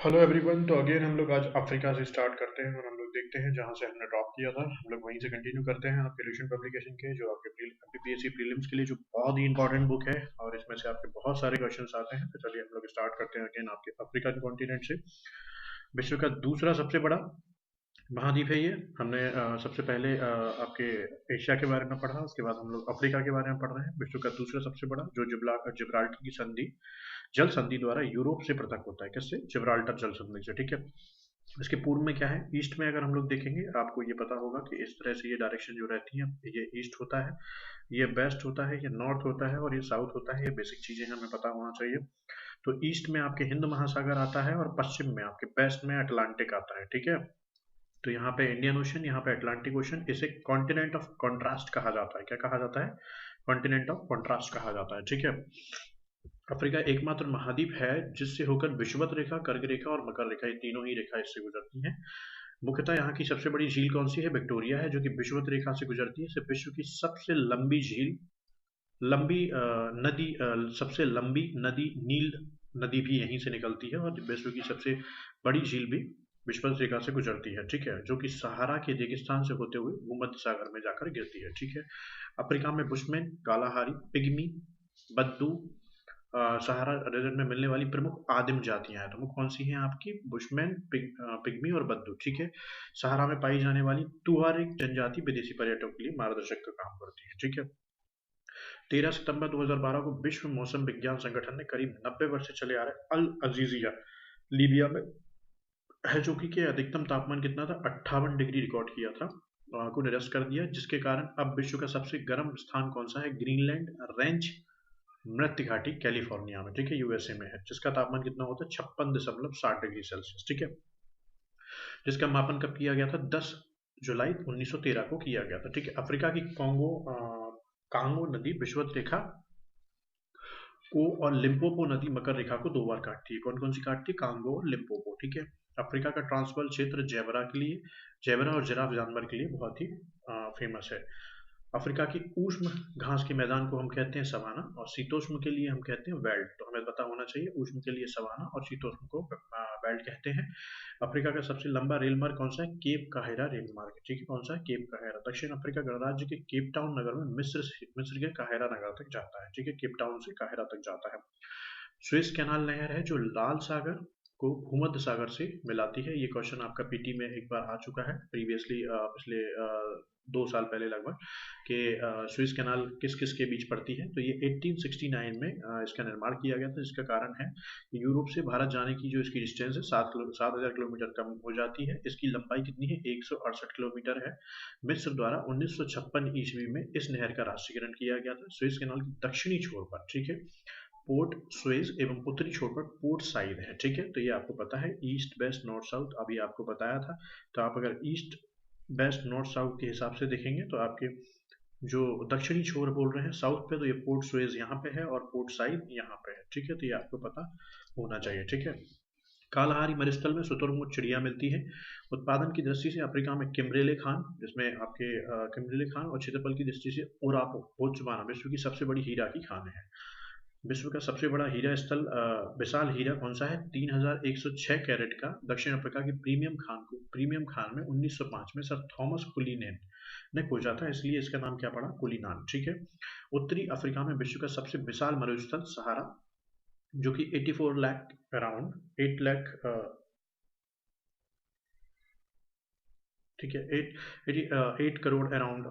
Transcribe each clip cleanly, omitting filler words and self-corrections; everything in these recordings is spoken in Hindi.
Hello everyone. तो अगेन हम लोग आज अफ्रीका से स्टार्ट करते हैं और हम लोग देखते हैं जहां से हमने ड्रॉप किया था हम लोग वहीं से कंटिन्यू करते हैं आपके रिलेशन पब्लिकेशन के जो आपके बीपीएससी प्रीलिम्स के लिए जो बहुत ही इंपॉर्टेंट बुक है और इसमें से आपके बहुत सारे क्वेश्चंस आते हैं। तो चलिए हम लोग स्टार्ट करते हैं अगेन आपके अफ्रीकन कॉन्टिनेंट से। विश्व का दूसरा सबसे बड़ा महाद्वीप है ये। हमने सबसे पहले आपके एशिया के बारे में पढ़ा, उसके बाद हम लोग अफ्रीका के बारे में पढ़ रहे हैं। विश्व का दूसरा सबसे बड़ा जो जिब्राल्टर की संधि जल संधि द्वारा यूरोप से पृथक होता है। किससे? जिब्राल्टर जल संधि से। ठीक है। इसके पूर्व में क्या है? ईस्ट में अगर हम लोग देखेंगे आपको ये पता होगा कि इस तरह से ये डायरेक्शन जो रहती है, ये ईस्ट होता है, ये वेस्ट होता है, ये नॉर्थ होता है और ये साउथ होता है। ये बेसिक चीजें हमें पता होना चाहिए। तो ईस्ट में आपके हिंद महासागर आता है और पश्चिम में आपके वेस्ट में अटलांटिक आता है। ठीक है। तो यहाँ पे इंडियन ओशन, यहाँ पे अटलांटिक ओशन। इसे कॉन्टिनेंट ऑफ कॉन्ट्रास्ट कहा जाता है। क्या कहा जाता है? कॉन्टिनेंट ऑफ कॉन्ट्रास्ट कहा जाता है। ठीक है। अफ्रीका एकमात्र महाद्वीप है जिससे होकर विषुवत रेखा, कर्क रेखा और मकर रेखा, ये तीनों ही रेखा इससे गुजरती हैं। मुख्यतः यहाँ की सबसे बड़ी झील कौन सी है? विक्टोरिया है, जो कि विषुवत रेखा से गुजरती है। इसे विश्व की सबसे लंबी झील, लंबी नदी, सबसे लंबी नदी नील नदी भी यहीं से निकलती है और विश्व की सबसे बड़ी झील भी विषुवत रेखा से गुजरती है। ठीक है। जो कि सहारा के रेगिस्तान से होते हुए भूमध्य सागर में जाकर गिरती है। ठीक है। अफ्रीका में बुशमैन, कालाहारी, पिग्मी, बद्दू, सहारा रीजन में मिलने वाली प्रमुख आदिम जातियां हैं। तो वो कौन सी हैं आपकी? बुशमैन, पिग्मी और बद्दू। ठीक है। सहारा में पाई जाने वाली तुआरेग जनजाति विदेशी पर्यटकों के लिए मार्गदर्शक का काम करती है। ठीक है। 13 सितंबर 2012 को विश्व मौसम विज्ञान संगठन ने करीब 90 वर्ष से चले आ रहे अल अजीजिया लीबिया में है, जो कि अधिकतम तापमान कितना था? 58 डिग्री रिकॉर्ड किया था, को निरस्त कर दिया। जिसके कारण अब विश्व का सबसे गर्म स्थान कौन सा है? ग्रीनलैंड रेंज मृत्य घाटी कैलिफोर्निया में। ठीक है। यूएसए में है, जिसका तापमान कितना होता है? 56.60 डिग्री सेल्सियस। ठीक है। जिसका मापन कब किया गया था? 10 जुलाई 1913 को किया गया था। ठीक है। अफ्रीका की कांगो नदी विषुवत रेखा को और लिम्पोपो नदी मकर रेखा को दो बार काटती है। कौन कौन सी काटती है? कांगो और लिम्पोपो। ठीक है। अफ्रीका का ट्रांसवाल क्षेत्र जेबरा के लिए, जेबरा और जिराफ जानवर के लिए बहुत ही फेमस है। अफ्रीका की उष्ण घास के मैदान को हम कहते हैं सवाना और शीतोष्ण के लिए हम कहते हैं वेल्ड। तो हमें पता होना चाहिए, उष्ण के लिए सवाना और शीतोष्ण को वेल्ड कहते हैं। अफ्रीका का सबसे लंबा रेल मार्ग कौन सा है? केप काहिरा रेल मार्ग। ठीक है। कौन सा है? Cap Cairo. दक्षिण अफ्रीका गणराज्य के केप टाउन नगर में मिस्र के काहिरा नगर तक जाता है। ठीक है। केप टाउन से काहिरा तक जाता है। स्विस कैनाल नहर है जो लाल सागर को भूमध्य सागर से मिलाती है। ये क्वेश्चन आपका पीटी में एक बार आ चुका है प्रीवियसली, पिछले 2 साल पहले लगभग, कि स्विस कैनाल किस किस के बीच पड़ती है। तो ये 1869 में इसका निर्माण किया गया था, जिसका कारण है कि यूरोप से भारत जाने की जो इसकी डिस्टेंस है 7,000 किलोमीटर कम हो जाती है। इसकी लंबाई कितनी है? 168 किलोमीटर है। मिस्र द्वारा 1956 ईस्वी में इस नहर का राष्ट्रीयकरण किया गया था। स्विस कैनाल की दक्षिणी छोर पर, ठीक है, पोर्ट सुएज एवं उत्तरी छोर पर पोर्ट साइड है। ठीक है। तो ये आपको पता है, ईस्ट वेस्ट नॉर्थ साउथ अभी आपको बताया था। तो आप अगर ईस्ट वेस्ट नॉर्थ साउथ के हिसाब से देखेंगे तो आपके जो दक्षिणी छोर बोल रहे हैं साउथ पे, तो ये पोर्ट सुएज यहाँ पे है और पोर्ट साइड यहाँ पे है। ठीक है। तो ये आपको पता होना चाहिए। ठीक है। कालाहारी मरुस्थल में शुतुरमुर्ग चिड़िया मिलती है। उत्पादन की दृष्टि से अफ्रीका में किम्बरेले खान, जिसमें आपके किम्बरेले खान, और क्षेत्रफल की दृष्टि से ओरापो बोत्सवाना विश्व की सबसे बड़ी हीरा की खान है। विश्व का सबसे बड़ा हीरा स्थल विशाल हीरा कौन सा है? 3106 कैरेट का दक्षिण अफ्रीका की प्रीमियम खान में 1905 में सर थॉमस कुलीनेन ने खोजा था, इसलिए इसका नाम क्या पड़ा? कुलीनान। ठीक है। उत्तरी अफ्रीका में विश्व का सबसे विशाल मरुस्थल सहारा, जो कि 84 लाख अराउंड 8 लाख, ठीक है, 8 crore around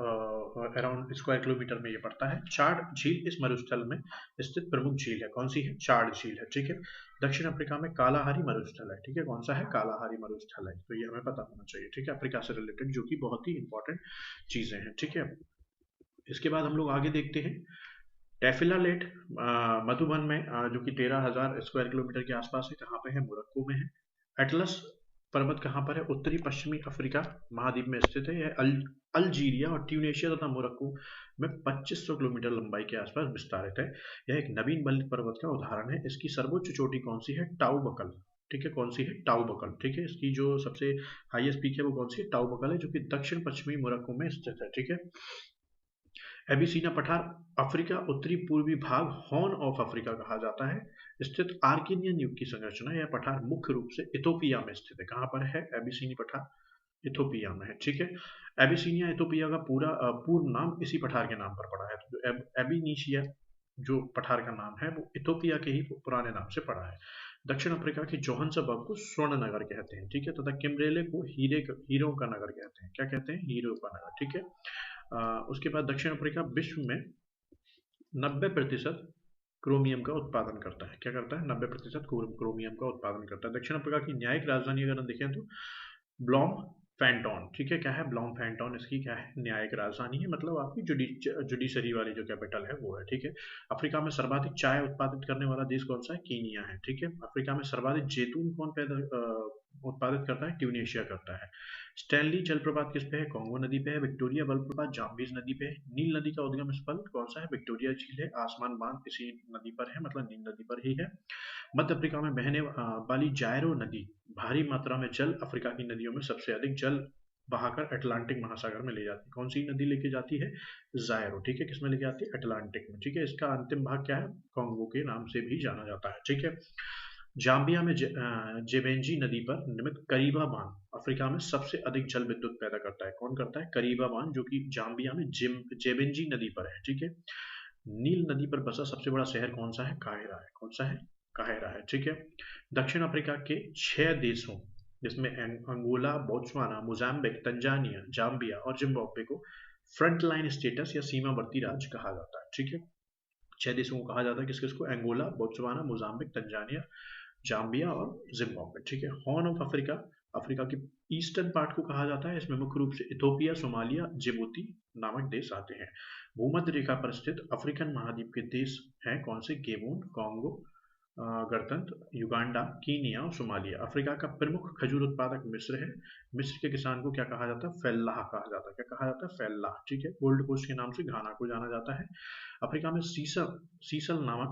around square kilometre में ये पड़ता है। चाड झील इस मरुस्थल में स्थित प्रमुख झील है। कौन सी है? चाड झील है। ठीक है। दक्षिण अफ्रीका में कालाहारी मरुस्थल है। ठीक है। कौन सा है? कालाहारी मरुस्थल है। तो ये हमें पता होना चाहिए। ठीक है। अफ्रीका से रिलेटेड जो कि बहुत ही इंपॉर्टेंट चीजें हैं। ठीक है। इसके बाद हम लोग आगे देखते हैं टेफिला लेट, मधुबन में, जो कि 13,000 स्क्वायर किलोमीटर के आसपास है। कहाँ पे है? मोरक्को में है। एटलस पर्वत कहाँ पर है? उत्तरी पश्चिमी अफ्रीका महाद्वीप में स्थित है। यह अल्जीरिया और ट्यूनेशिया तथा मोरक्को में 2500 किलोमीटर लंबाई के आसपास विस्तारित है। यह एक नवीन बलित पर्वत का उदाहरण है। इसकी सर्वोच्च चोटी कौन सी है? Toubkal. ठीक है। कौन सी है? Toubkal. ठीक है। इसकी जो सबसे हाईएस्ट पीक है वो कौन सी है? टाउ बकल है, जो कि दक्षिण पश्चिमी मोरक्को में स्थित है। ठीक है। एबिसीना पठार अफ्रीका उत्तरी पूर्वी भाग हॉर्न ऑफ अफ्रीका कहा जाता है स्थित आर्किनियन युग की संरचना। यह पठार मुख्य रूप से इथोपिया में स्थित है। कहाँ पर है एबिसीनी पठार? इथोपिया में है, ठीक है। एबिसीनिया इथोपिया का पूर्व नाम इसी पठार के नाम पर पड़ा है। तो जो एबिनीशिया जो पठार का नाम है वो इथोपिया के ही पुराने नाम से पड़ा है। दक्षिण अफ्रीका के जोहान्सबर्ग को स्वर्ण नगर कहते हैं, ठीक है, तथा किम्ब्रेले को हीरो का नगर कहते हैं। क्या कहते हैं? हीरो का नगर, ठीक है। उसके बाद दक्षिण अफ्रीका विश्व में 90% क्रोमियम का उत्पादन करता है। क्या करता है? 90% क्रोमियम का उत्पादन करता है। दक्षिण अफ्रीका की न्यायिक राजधानी अगर हम देखें तो ब्लॉम फैंटॉन, ठीक है। क्या है ब्लॉम फैंटॉन? इसकी क्या है? न्यायिक राजधानी है, मतलब आपकी जुडिशरी वाली जो कैपिटल है वो है, ठीक है। अफ्रीका में सर्वाधिक चाय उत्पादित करने वाला देश कौन सा है? कीनिया है, ठीक है। अफ्रीका में सर्वाधिक जैतून कौन उत्पादित करता है? ट्यूनेशिया करता है। स्टैनली जलप्रपात किस पे है? कांगो नदी पे है। विक्टोरिया जलप्रपात जाम्बीज नदी पे है। नील नदी का उद्गम स्थल कौन सा है? विक्टोरिया झील है। आसमान बांध इसी नदी पर है, मतलब नील नदी पर ही है। मध्य अफ्रीका में बहने वाली जायरो नदी भारी मात्रा में जल अफ्रीका की नदियों में सबसे अधिक जल बहाकर अटलांटिक महासागर में ले जाती है। कौन सी नदी लेके जाती है? जायरो, ठीक है। किसमें लेके जाती है? अटलांटिक में, ठीक है। इसका अंतिम भाग क्या है? कांगो के नाम से भी जाना जाता है, ठीक है। जाम्बिया में जेबेंजी नदी पर निर्मित करीबा बांध अफ्रीका में सबसे अधिक जल विद्युत पैदा करता है। कौन करता है? करीबा बांध, जो कि जाम्बिया में जेबेंजी नदी पर है, ठीक है। नील नदी पर बसा सबसे बड़ा शहर कौन सा है? काहिरा है। कौन सा है? काहिरा है, ठीक है। दक्षिण अफ्रीका के 6 देशों जिसमें Angola, Botswana, Mozambique, Tanzania, Zambia और जिम्बाब्वे को फ्रंट लाइन स्टेटस या सीमावर्ती राज्य कहा जाता है, ठीक है। 6 देशों को कहा जाता है, किस किस को? Angola, Botswana, Mozambique, Tanzania, Zambia और जिम्बाब्वे, ठीक है। हॉर्न ऑफ अफ्रीका अफ्रीका के ईस्टर्न पार्ट को कहा जाता है। इसमें मुख्य रूप से इथोपिया, सोमालिया, जिबूती नामक देश आते हैं। भूमध्य रेखा पर स्थित अफ्रीकन महाद्वीप के देश हैं कौन से? गेबून, कांगो, गणतंत्र, युगांडा, कीनिया और सोमालिया। अफ्रीका का प्रमुख खजूर उत्पादक मिस्र है। मिस्र के किसान को क्या कहा जाता है? फेल्लाह कहा जाता है। क्या कहा जाता है? फेल्लाह, ठीक है। गोल्ड कोस्ट के नाम से घाना को जाना जाता है। अफ्रीका में सीसल सीसल नामक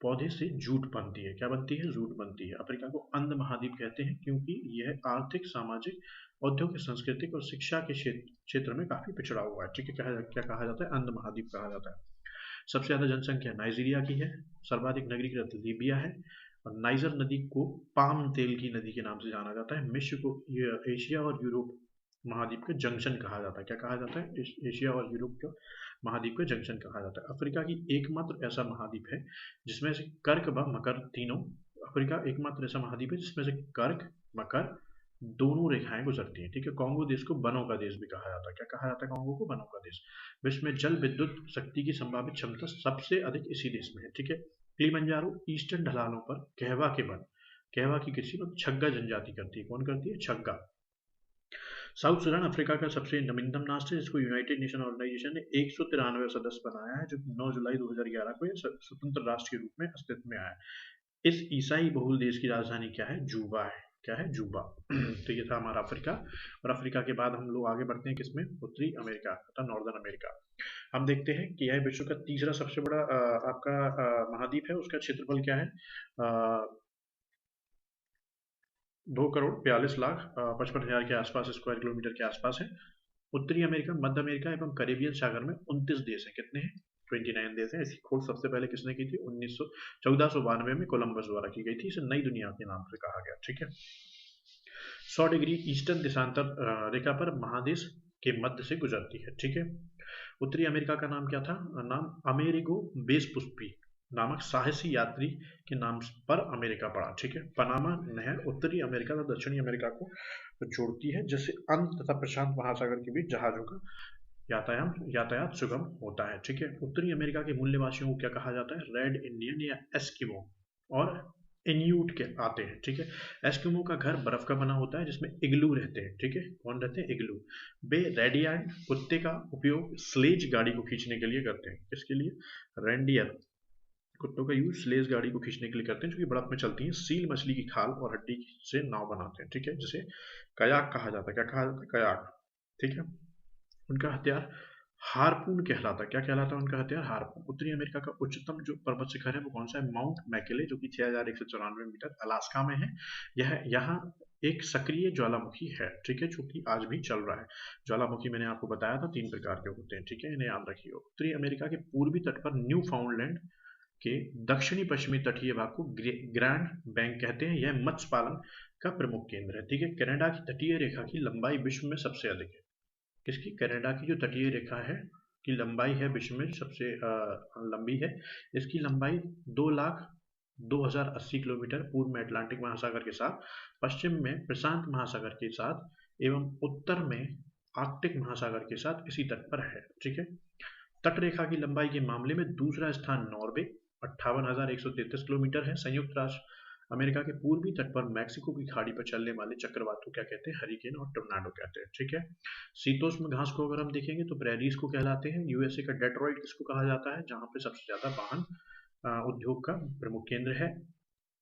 पौधे से जूट बनती है। क्या बनती है? जूट बनती है। अफ्रीका को अंध महाद्वीप कहते हैं क्योंकि यह आर्थिक, सामाजिक, औद्योगिक, सांस्कृतिक और शिक्षा के क्षेत्र में काफी पिछड़ा हुआ है, ठीक है। क्या कहा जाता है? अंध महाद्वीप कहा जाता है। सबसे ज्यादा जनसंख्या नाइजीरिया की है। सर्वाधिक नगरीकृत लीबिया है। और नाइजर नदी को पाम तेल की नदी के नाम से जाना जाता है। मिस्र को एशिया और यूरोप महाद्वीप का जंक्शन कहा जाता है। क्या कहा जाता है? एशिया और यूरोप का महाद्वीप का जंक्शन कहा जाता है। अफ्रीका की एकमात्र ऐसा महाद्वीप है जिसमें से कर्क व मकर तीनों अफ्रीका एकमात्र ऐसा महाद्वीप है जिसमें से कर्क, मकर दोनों रेखाएं गुजरती हैं, ठीक है। कांगो देश को वनों का देश भी कहा जाता है। क्या कहा जाता है? कांगो को वनों का देश। विश्व में जल विद्युत शक्ति की संभावित क्षमता सबसे अधिक इसी देश में है, ठीक है। किलिमंजारो ईस्टर्न ढलानों पर कहवा के वन, कहवा की कृषि में छग्गा जनजाति करती है। कौन करती है? छग्गा। साउथ सूडान अफ्रीका का सबसे नवीनतम राष्ट्र है जिसको यूनाइटेड नेशन ऑर्गेनाइजेशन ने 193 सदस्य बनाया है, जो 9 जुलाई 2011 को स्वतंत्र राष्ट्र के रूप में अस्तित्व में आया है। इस ईसाई बहुल देश की राजधानी क्या है? जूबा है। क्या है? जूबा। तो ये था हमारा अफ्रीका। और अफ्रीका के बाद हम लोग आगे बढ़ते हैं किसमें? उत्तरी अमेरिका अर्थात नॉर्दर्न अमेरिका। हम देखते हैं कि यह विश्व का तीसरा सबसे बड़ा आपका महाद्वीप है। उसका क्षेत्रफल क्या है? 2,42,55,000 के आसपास स्क्वायर किलोमीटर के आसपास है। उत्तरी अमेरिका, मध्य अमेरिका एवं कैरेबियन सागर में 29 देश हैं। कितने हैं? 29 देश हैं। इसकी खोज सबसे पहले किसने की थी? 1492 में कोलंबस द्वारा की गई थी। इसे नई दुनिया के नाम से कहा गया, ठीक है। 100 डिग्री ईस्टर्न देशांतर रेखा पर महादेश के मध्य से गुजरती है, ठीक है। उत्तरी अमेरिका का नाम क्या था? नाम अमेरिगो वेस्पुस्सी नामक साहसी यात्री के नाम पर अमेरिका पड़ा, ठीक है। पनामा नहर उत्तरी अमेरिका और दक्षिणी अमेरिका को जोड़ती है, जिससे अंत तथा प्रशांत महासागर के बीच जहाजों का यातायात सुगम होता है, ठीक है। उत्तरी अमेरिका के मूल निवासियों को क्या कहा जाता है? रेड इंडियन या एस्किमो और इन्यूट के आते हैं, ठीक है। एस्किमो का घर बर्फ का बना होता है जिसमें इग्लू रहते हैं, ठीक है। कौन रहते हैं? इग्लू। वे रेडियंट कुत्ते का उपयोग स्लेज गाड़ी को खींचने के लिए करते हैं। किसके लिए? रेंडियर कुत्तों का यूज स्लेज गाड़ी को खींचने के लिए करते हैं, जो कि बर्फ में चलती है। सील मछली की खाल और हड्डी से नाव बनाते हैं, ठीक है, जिसे कयाक कहा जाता है। क्या कहा जाता है? कयाक, ठीक है। उनका हथियार हारपून कहलाता है। क्या कहलाता है उनका हथियार? हारपून। उत्तरी अमेरिका का उच्चतम जो पर्वत शिखर है वो कौन सा है? माउंट मैकेले, जो कि 6194 मीटर अलास्का में है। यह यहाँ एक सक्रिय ज्वालामुखी है, ठीक है, जो कि आज भी चल रहा है। ज्वालामुखी मैंने आपको बताया था 3 प्रकार के होते हैं, ठीक है, इन्हें याद रखिए। उत्तरी अमेरिका के पूर्वी तट पर न्यू फाउंडलैंड के दक्षिणी पश्चिमी तटीय भाग को ग्रैंड बैंक कहते हैं। यह मत्स्य पालन का प्रमुख केंद्र है, ठीक है। कनाडा की तटीय रेखा की लंबाई विश्व में सबसे अधिक है। किसकी? कनाडा की जो तटीय रेखा है की लंबाई है विश्व में सबसे लंबी है। इसकी लंबाई 2,02,080 किलोमीटर पूर्व में अटलांटिक महासागर के साथ, पश्चिम में प्रशांत महासागर के साथ एवं उत्तर में आर्कटिक महासागर के साथ इसी तट पर है, ठीक है। तट रेखा की लंबाई के मामले में दूसरा स्थान नॉर्वे 58,133 किलोमीटर है। संयुक्त राष्ट्र अमेरिका के पूर्वी तट पर मैक्सिको की खाड़ी पर चलने वाले चक्रवात को क्या कहते हैं? हरिकेन और टोर्नाडो कहते हैं, ठीक है। शीतोष्ण घास को अगर हम देखेंगे तो प्रेरीज को कहलाते हैं। यूएसए का डेट्रॉइट किसको कहा जाता है? जहां पे सबसे ज्यादा वाहन उद्योग का प्रमुख केंद्र है।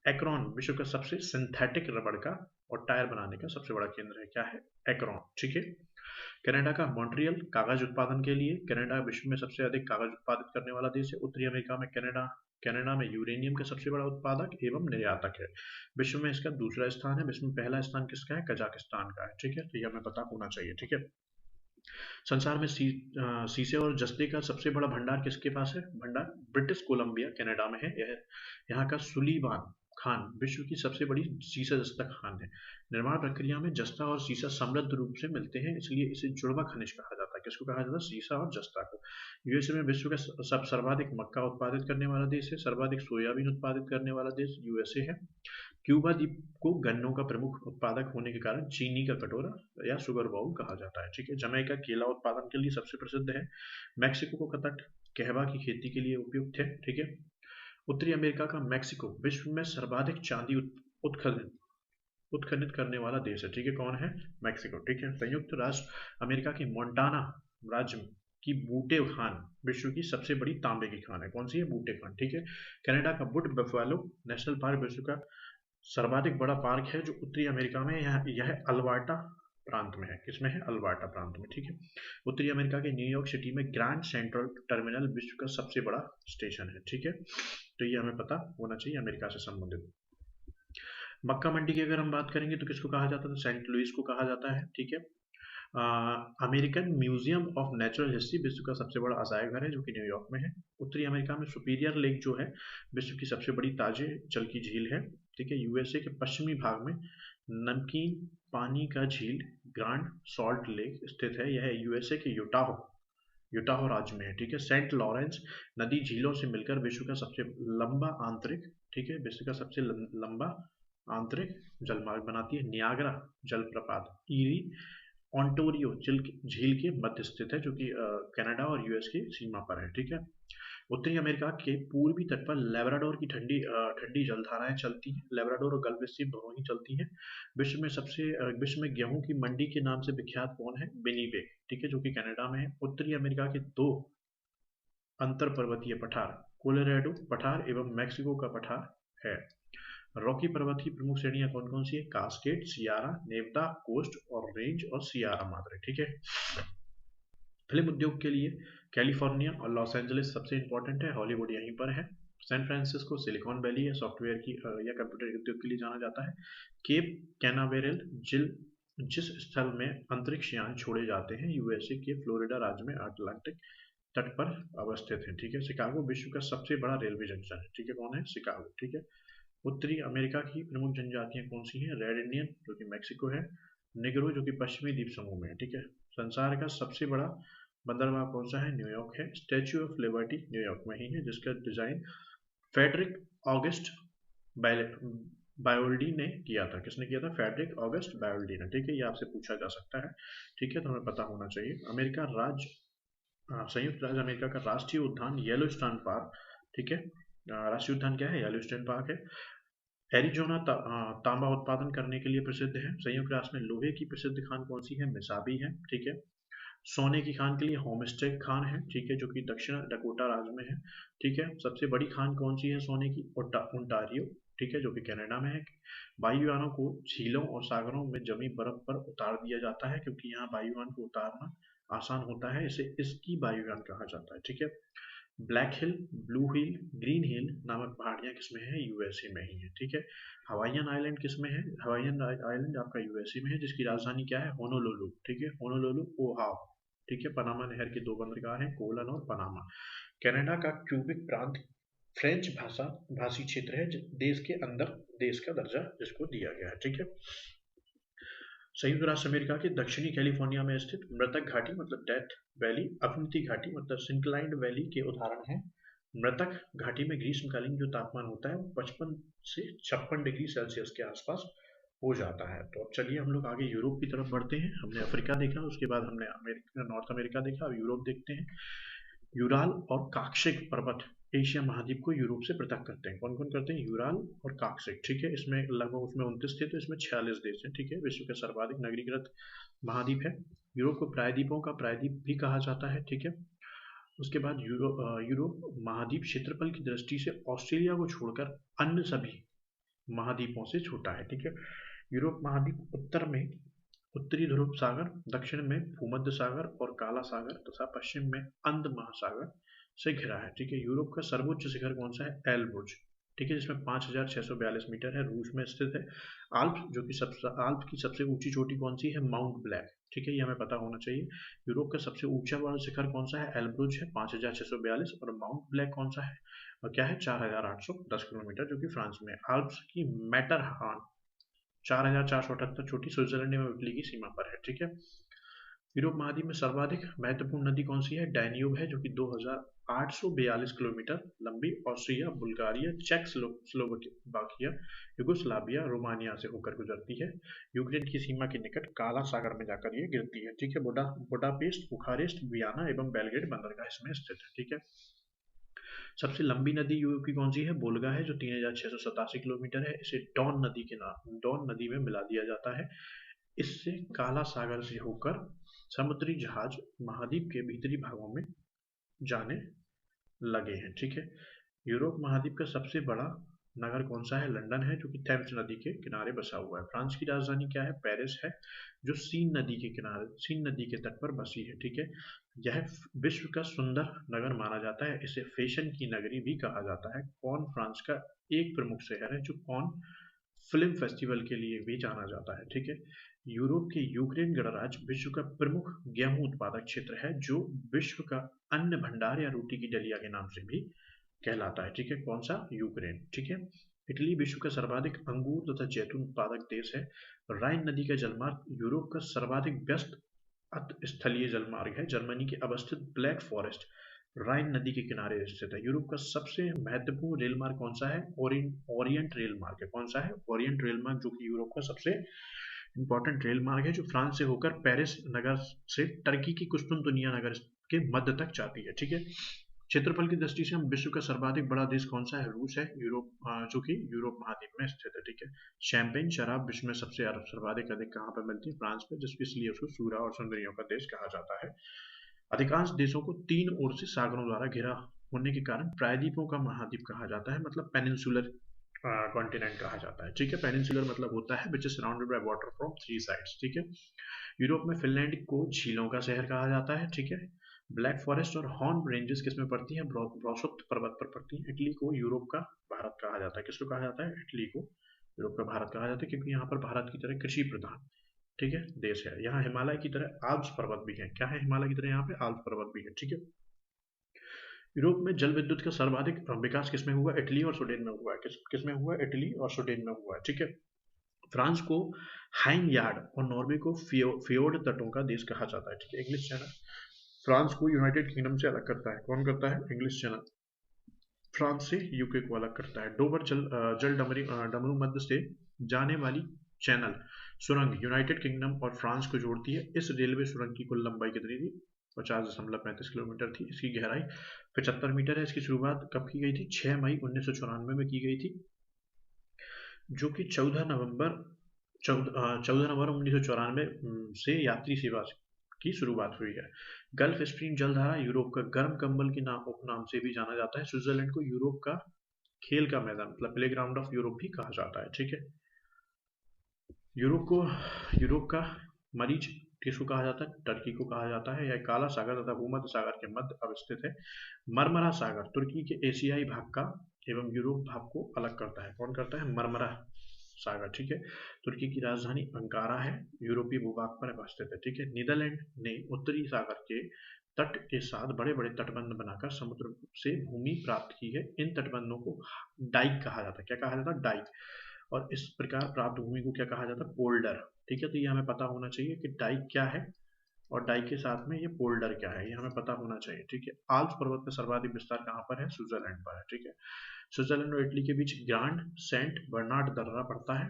एक्रोन विश्व का सबसे सिंथेटिक रबड़ का और टायर बनाने का सबसे बड़ा केंद्र है। क्या है? एक्रोन, ठीक है। कनाडा का मॉन्ट्रियल कागज उत्पादन के लिए, कनाडा विश्व में सबसे अधिक कागज उत्पादित करने वाला देश है। उत्तरी अमेरिका में कनाडा में यूरेनियम का सबसे बड़ा उत्पादक एवं निर्यातक है। विश्व में इसका दूसरा स्थान है। विश्व में पहला स्थान किसका है? कजाकिस्तान का है, ठीक है। तो यह हमें पता होना चाहिए, ठीक है। संसार में शीशे और जस्ते का सबसे बड़ा भंडार किसके पास है? भंडार ब्रिटिश कोलंबिया कनाडा में है। यह यहाँ का सुलीवान खान विश्व की सबसे बड़ी सीसा जस्ता खान है। निर्माण प्रक्रिया में जस्ता और सीसा समृद्ध रूप से मिलते हैं, इसलिए इसे जुड़वा खनिज कहा जाता है। किसको कहा जाता है? सीसा और जस्ता को। यूएसए में विश्व का सर्वाधिक मक्का उत्पादित करने वाला देश है। सर्वाधिक सोयाबीन उत्पादित करने वाला देश यूएसए है। क्यूबा द्वीप को गन्नों का प्रमुख उत्पादक होने के कारण चीनी का कटोरा या शुगर बाउल कहा जाता है, ठीक है। जमैका केला उत्पादन के लिए सबसे प्रसिद्ध है। मैक्सिको का तट कहवा की खेती के लिए उपयुक्त है, ठीक है। उत्तरी अमेरिका का मैक्सिको विश्व में सर्वाधिक चांदी उत्खनन करने वाला देश है, ठीक है। कौन है? मैक्सिको, ठीक है। संयुक्त राष्ट्र अमेरिका के मोंटाना राज्य की बूटे खान विश्व की सबसे बड़ी तांबे की खान है। कौन सी है? बूटे खान, ठीक है। कनाडा का वुड बफेलो नेशनल पार्क विश्व का सर्वाधिक बड़ा पार्क है जो उत्तरी अमेरिका में यह अल्बर्टा प्रांत में है। किसमें है? अल्बर्टा प्रांत में, ठीक है। उत्तरी अमेरिका के न्यूयॉर्क सिटी में ग्रैंड सेंट्रल टर्मिनल विश्व का सबसे बड़ा स्टेशन है, ठीक है। तो ये हमें पता होना चाहिए अमेरिका से संबंधित। मक्का मंडी की अगर हम बात करेंगे तो किसको कहा जाता है? सेंट लुइस को कहा जाता है, ठीक है। American museum of natural history विश्व का सबसे बड़ा अजाय घर है जो कि न्यूयॉर्क में है। उत्तरी अमेरिका में सुपीरियर लेक जो है विश्व की सबसे बड़ी ताजे जल की झील है, ठीक है। यूएसए के पश्चिमी भाग में नमकीन पानी का झील ग्रांड सॉल्ट लेक स्थित है। यह यूएसए के यूटाहो राज्य में है, ठीक है। सेंट लॉरेंस नदी झीलों से मिलकर विश्व का सबसे लंबा आंतरिक, ठीक है, विश्व का सबसे लंबा आंतरिक जलमार्ग बनाती है। नियाग्रा जलप्रपात ईरी ओंटारियो झील के मध्य स्थित है जो कि कनाडा और यूएस की सीमा पर है, ठीक है। उत्तरी अमेरिका के पूर्वी तट पर लेब्राडोर की ठंडी जलधाराएं चलती हैं। लेब्राडोर और गल्फ स्ट्रीम दोनों ही चलती हैं। विश्व में गेहूं की मंडी के नाम से विख्यात कौन है? विनिपेग, ठीक है, जो कि कनाडा में है। उत्तरी अमेरिका के 2 अंतर पर्वतीय पठार कोलोराडो पठार एवं मैक्सिको का पठार है। रॉकी पर्वत की प्रमुख श्रेणियां कौन कौन सी है? कास्केड, सियारा, नेवदा, कोस्ट और रेंज और सियारा मादरे, ठीक है। फिल्म उद्योग के लिए कैलिफोर्निया और लॉस एंजलिस सबसे इंपॉर्टेंट है। हॉलीवुड यहीं पर है। सैन फ्रांसिस्को सिलिकॉन वैली है, सॉफ्टवेयर की या कंप्यूटर उद्योग के लिए जाना जाता है। केप कैनावेरल जिस स्थल में अंतरिक्ष यान छोड़े जाते हैं यूएसए के फ्लोरिडा राज्य में अटलांटिक तट पर अवस्थित है, ठीक है। शिकागो विश्व का सबसे बड़ा रेलवे जंक्शन है, ठीक है। कौन है? शिकागो, ठीक है। उत्तरी अमेरिका की प्रमुख जनजातियां कौन सी हैं? रेड इंडियन जो कि मैक्सिको है, निग्रो जो कि पश्चिमी द्वीप समूह में है, ठीक है। संसार का सबसे बड़ा बंदरगाह कौन सा है? न्यूयॉर्क है। स्टैच्यू ऑफ लिबर्टी न्यूयॉर्क में ही है जिसका डिजाइन फेडरिक ऑगस्ट बायोल्डी ने किया था। किसने किया था? फेडरिक ऑगस्ट बायोल्डी ने, ठीक है। ये आपसे पूछा जा सकता है, ठीक है, तो हमें पता होना चाहिए। संयुक्त राज्य अमेरिका का राष्ट्रीय उद्यान येलोस्टोन पार्क, ठीक है। राष्ट्रीय उद्यान क्या है? येलोस्टोन पार्क है। एरिजोना तांबा उत्पादन करने के लिए प्रसिद्ध है। संयुक्त राष्ट्र में लोहे की प्रसिद्ध खान कौन सी है? मिसाबी है, ठीक है। सोने की खान के लिए होमस्टेक खान है, ठीक है, जो कि दक्षिण डकोटा राज्य में है, ठीक है। सबसे बड़ी खान कौन सी है सोने की? ओंटारियो, ठीक है, जो कि कनाडा में है। वायुयानों को झीलों और सागरों में जमी बर्फ पर उतार दिया जाता है क्योंकि यहाँ वायुयान को उतारना आसान होता है, इसे इसकी वायुयान कहा जाता है, ठीक है। ब्लैक हिल, ब्लू हिल, ग्रीन हिल नामक पहाड़ियाँ किसमें है? यूएसए में ही है, ठीक है। हवाईयन आइलैंड किसमें है? हवाईयन आइलैंड आपका यूएसए में है, जिसकी राजधानी क्या है? होनोलुलु, ठीक है, होनोलुलु ओहाव, ठीक है। पनामा नहर के दो बंदरगाह हैं, कोलन और पनामा। कनाडा का क्यूबिक प्रांत फ्रेंच भाषी क्षेत्र है, देश के अंदर देश का दर्जा जिसको दिया गया है, ठीक है। संयुक्त राष्ट्र अमेरिका के दक्षिणी कैलिफोर्निया में स्थित मृतक घाटी मतलब डेथ वैली, अवनति घाटी मतलब सिंक्लाइंड वैली के उदाहरण हैं। मृतक घाटी में ग्रीष्मकालीन जो तापमान होता है वो 55 से 56 डिग्री सेल्सियस के आसपास हो जाता है। तो अब चलिए हम लोग आगे यूरोप की तरफ बढ़ते हैं। हमने अफ्रीका देखा, उसके बाद हमने नॉर्थ अमेरिका देखा, अब यूरोप देखते हैं। यूराल और काक्सिक पर्वत एशिया महाद्वीप को यूरोप से पृथक करते हैं। कौन कौन करते हैं? यूराल और काक्सिक, ठीक है। इसमें लगभग उसमें 29 थे, तो इसमें 46 देश हैं, ठीक है। विश्व का सर्वाधिक नगरीकृत महाद्वीप है। यूरोप को प्रायद्वीपों का प्रायद्वीप भी कहा जाता है, ठीक है। उसके बाद यूरोप महाद्वीप क्षेत्रफल की दृष्टि से ऑस्ट्रेलिया को छोड़कर अन्य सभी महाद्वीपों से छोटा है, ठीक है। यूरोप महाद्वीप उत्तर में उत्तरी ध्रुव सागर, दक्षिण में भूमध्य सागर और काला सागर तथा पश्चिम में अंध महासागर से घिरा है, ठीक है। यूरोप का सर्वोच्च शिखर कौन सा है? एल्ब्रुज, ठीक है, जिसमें 5642 मीटर है, रूस में स्थित है। आल्प की सबसे ऊंची चोटी कौन सी है? माउंट ब्लैक, ठीक है, ये हमें पता होना चाहिए। यूरोप का सबसे ऊंचा वाला शिखर कौन सा है? एल्ब्रुज है, 5642, और माउंट ब्लैक कौन सा है? और क्या है? 4810 किलोमीटर, जो कि फ्रांस में। आल्प्स की मैटरहार्न 4478 चोटी स्विट्जरलैंड में इटली की सीमा पर है, ठीक है। यूरोप महाद्वीप में सर्वाधिक महत्वपूर्ण नदी कौन सी है? डैन्यूब है, जो कि 2842 किलोमीटर लंबी ऑस्ट्रिया, बुल्गारिया, चेक स्लोवाकिया, युगोस्लाविया, रोमानिया से होकर गुजरती है। यूक्रेन की सीमा के निकट काला सागर में जाकर ये गिरती है, ठीक है। बुडापेस्ट, बुखारेस्ट, वियना एवं बेलग्रेड बंदरगाह इसमें स्थित है, ठीक है। सबसे लंबी नदी यूरोप की कौन सी है? वोल्गा है, जो 3687 किलोमीटर है। इसे डॉन नदी में मिला दिया जाता है। इससे काला सागर से होकर समुद्री जहाज महाद्वीप के भीतरी भागों में जाने लगे हैं, ठीक है। यूरोप महाद्वीप का सबसे बड़ा नगर कौन सा है? लंदन है, जो कि थेम्स नदी के किनारे बसा हुआ है। फ्रांस की राजधानी क्या है? पेरिस है, जो सीन नदी के तट पर बसी है, ठीक है। यह विश्व का सुंदर नगर माना जाता है। इसे फैशन की नगरी भी कहा जाता है। कौन फ्रांस का एक प्रमुख शहर है जो कौन फिल्म फेस्टिवल के लिए भी जाना जाता है, ठीक है। यूरोप के यूक्रेन गणराज्य विश्व का प्रमुख गेहूं उत्पादक क्षेत्र है, जो विश्व का अन्न भंडार या रोटी की डलिया के नाम से भी कहलाता है, ठीक है। कौन सा? यूक्रेन, ठीक है। इटली विश्व का सर्वाधिक अंगूर तथा जैतून उत्पादक देश है। राइन नदी का जलमार्ग यूरोप का सर्वाधिक व्यस्त स्थलीय जलमार्ग है। जर्मनी के अवस्थित ब्लैक फॉरेस्ट राइन नदी के किनारे स्थित है। यूरोप का सबसे महत्वपूर्ण रेल मार्ग कौन सा है? ओरिएंट रेल मार्ग है। कौन सा है? ओरिएंट रेल मार्ग, जो कि यूरोप का सबसे इंपॉर्टेंट रेल मार्ग है, जो फ्रांस से होकर पेरिस नगर से टर्की की कुस्तुनतुनिया नगर के मध्य तक जाती है, ठीक है। क्षेत्रफल की दृष्टि से हम विश्व का सर्वाधिक बड़ा देश कौन सा है? रूस है, जो कि यूरोप महाद्वीप में स्थित है, ठीक है। शैंपेन शराब विश्व में सबसे सर्वाधिक अधिक कहाँ पर मिलती है? फ्रांस में, जिसकी इसलिए उसको सूरा और सुंदरियों का देश कहा जाता है। अधिकांश देशों को तीन ओर से सागरों द्वारा घिरा होने के कारण प्रायद्वीपों का महाद्वीप कहा जाता है, मतलब पेनिनसुलर कॉन्टिनेंट कहा जाता है, ठीक है। पेनिनसुलर मतलब होता है which is surrounded by water from three sides, ठीक है। यूरोप में फिनलैंड को झीलों का शहर कहा जाता है, ठीक है। ब्लैक फॉरेस्ट और हॉर्न रेंजेस किसमें पड़ती हैं? ब्रोशोत्त पर्वत पर पड़ती हैं। इटली को यूरोप का भारत कहा जाता है। किसको कहा जाता है? इटली को यूरोप का भारत कहा जाता है, क्योंकि यहाँ पर भारत की तरह कृषि प्रधान, ठीक है, देश है। यहाँ हिमालय की तरह आल्प्स पर्वत भी है। क्या है? हिमालय की तरह यहाँ पे आल्प्स पर्वत भी है, ठीक है। यूरोप में जल विद्युत का सर्वाधिक विकास किसमें हुआ? इटली और स्वीडन में हुआ है। किसमें हुआ? इटली और स्वीडन में हुआ है, ठीक है। फ्रांस को हाइन यार्ड और नॉर्वे को फियोर्ड तटों का देश कहा जाता है, ठीक है। इंग्लिश चैनल फ्रांस को यूनाइटेड किंगडम से अलग करता है। कौन करता है? इंग्लिश चैनल फ्रांस से यूके को अलग करता है। डोवर जल डमरू मध्य से जाने वाली चैनल सुरंग यूनाइटेड किंगडम और फ्रांस को जोड़ती है। इस रेलवे सुरंग की कुल लंबाई कितनी थी? 50.35 किलोमीटर थी। इसकी गहराई 75 मीटर है। इसकी शुरुआत कब की गई थी? 6 मई 1994 में की गई थी, जो कि 14 नवंबर 1994 से यात्री सेवा की शुरुआत हुई है। गल्फ स्ट्रीम जलधारा यूरोप का गर्म कंबल के उपनाम से भी जाना जाता है। स्विट्जरलैंड को यूरोप का खेल का मैदान मतलब प्ले ग्राउंड ऑफ यूरोप भी कहा जाता है, ठीक है। यूरोप का मरीच किसको कहा जाता है? टर्की को कहा जाता है। यह काला सागर तथा भूमध्य सागर के मध्य अवस्थित है। मरमरा सागर तुर्की के एशियाई भाग का एवं यूरोप भाग को अलग करता है। कौन करता है? मरमरा सागर, ठीक है। तुर्की की राजधानी अंकारा है, यूरोपीय भूभाग पर अवस्थित है, ठीक है। नीदरलैंड ने उत्तरी सागर के तट के साथ बड़े बड़े तटबंध बनाकर समुद्र से भूमि प्राप्त की है। इन तटबंधों को डाइक कहा जाता है। क्या कहा जाता है? डाइक। और इस प्रकार प्राप्त भूमि को क्या कहा जाता है? पोल्डर, ठीक है। तो ये हमें पता होना चाहिए कि डाइक क्या है और डाइक के साथ में ये पोल्डर क्या है, ये हमें पता होना चाहिए, ठीक है। आल्प्स पर्वत का सर्वाधिक विस्तार कहाँ पर है? स्विट्जरलैंड पर है, ठीक है। स्विट्जरलैंड और इटली के बीच ग्रांड सेंट बर्नार्ड दर्रा पड़ता है,